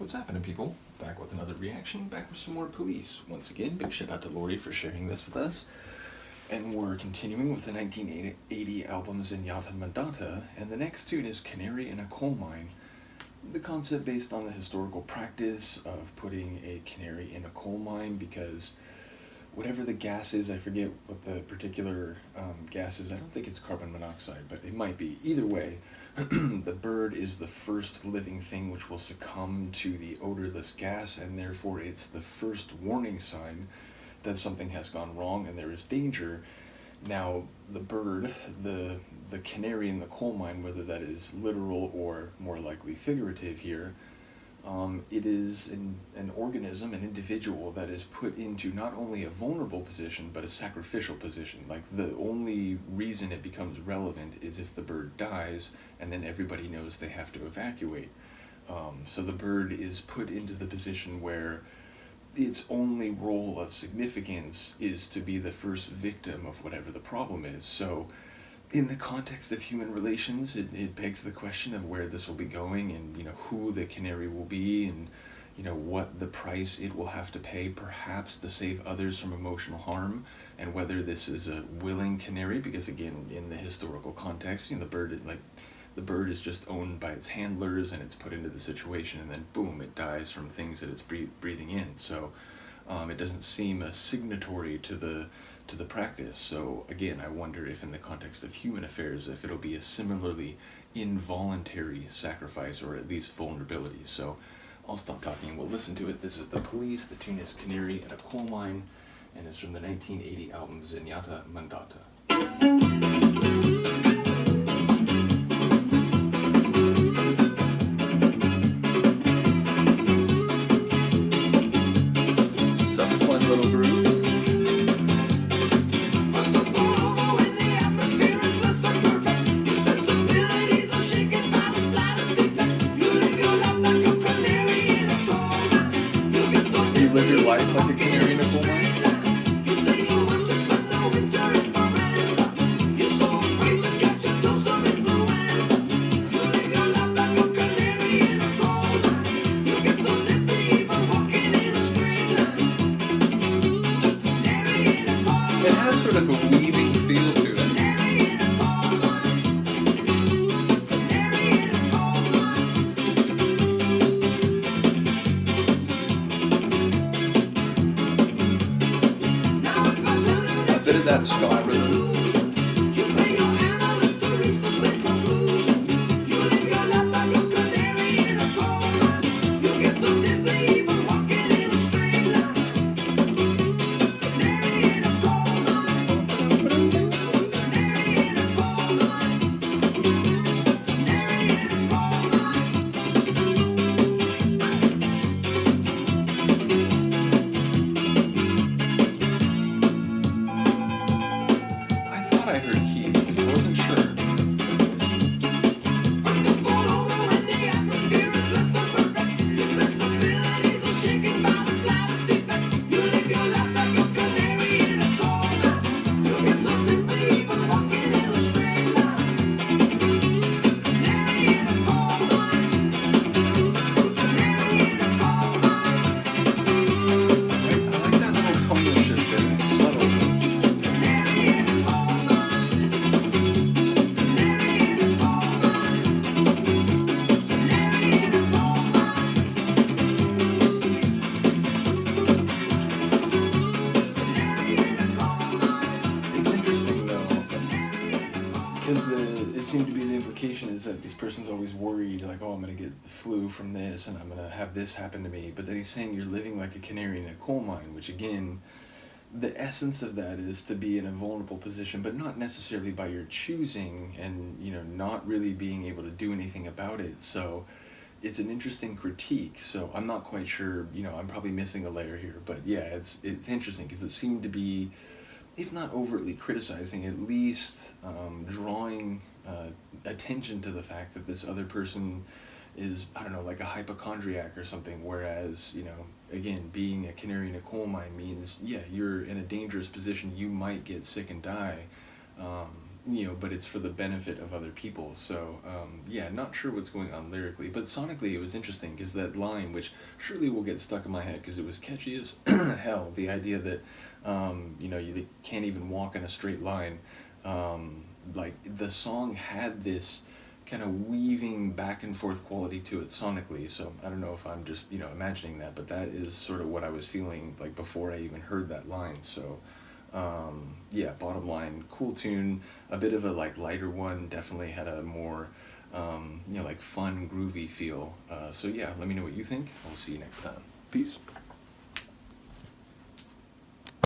What's happening, people? Back with another reaction, back with some more Police. Once again, big shout out to Lori for sharing this with us. And we're continuing with the 1980 album Zenyatta Mondatta, and the next tune is Canary in a Coalmine. The concept based on the historical practice of putting a canary in a coal mine, because whatever the gas is, I forget what the particular gas is. I don't think it's carbon monoxide, but it might be. Either way, the bird is the first living thing which will succumb to the odorless gas, and therefore it's the first warning sign that something has gone wrong and there is danger. Now, the bird, the canary in the coal mine, whether that is literal or more likely figurative here, it is an organism, an individual that is put into not only a vulnerable position, but a sacrificial position. Like, the only reason it becomes relevant is if the bird dies, and then everybody knows they have to evacuate. So the bird is put into the position where its only role of significance is to be the first victim of whatever the problem is. So in the context of human relations, it begs the question of where this will be going, and who the canary will be, and what the price it will have to pay, perhaps to save others from emotional harm, and whether this is a willing canary, because again, in the historical context, the bird is just owned by its handlers, and it's put into the situation, and then boom, it dies from things that it's breathing in. So it doesn't seem a signatory to the practice. So again, I wonder if in the context of human affairs, if it'll be a similarly involuntary sacrifice, or at least vulnerability. So I'll stop talking and we'll listen to it. This is the Police. The tune is Canary at a Coal Mine, and it's from the 1980 album Zenyatta Mondatta. Little groove. You live your life like a canary in a coal mine? It has sort of a weaving feel to it. A bit of that ska rhythm. I heard keys. I wasn't sure. I like that little tonal shift there. It's subtle. Because it seemed to be the implication is that this person's always worried, like, oh, I'm going to get the flu from this, and I'm going to have this happen to me. But then he's saying you're living like a canary in a coal mine, which again, the essence of that is to be in a vulnerable position, but not necessarily by your choosing, and not really being able to do anything about it. So it's an interesting critique. So I'm not quite sure, I'm probably missing a layer here, but yeah, it's interesting, because it seemed to be, if not overtly criticizing, at least drawing attention to the fact that this other person is, I don't know, like a hypochondriac or something, whereas, again, being a canary in a coal mine means, yeah, you're in a dangerous position, you might get sick and die, but it's for the benefit of other people. So, yeah, not sure what's going on lyrically, but sonically it was interesting because that line, which surely will get stuck in my head because it was catchy as hell, the idea that, you can't even walk in a straight line. Like, the song had this kind of weaving back and forth quality to it sonically. So I don't know if I'm just, imagining that, but that is sort of what I was feeling like before I even heard that line. So, yeah, bottom line, cool tune, a bit of a like lighter one, definitely had a more, like fun, groovy feel. So yeah, let me know what you think. I'll see you next time. Peace.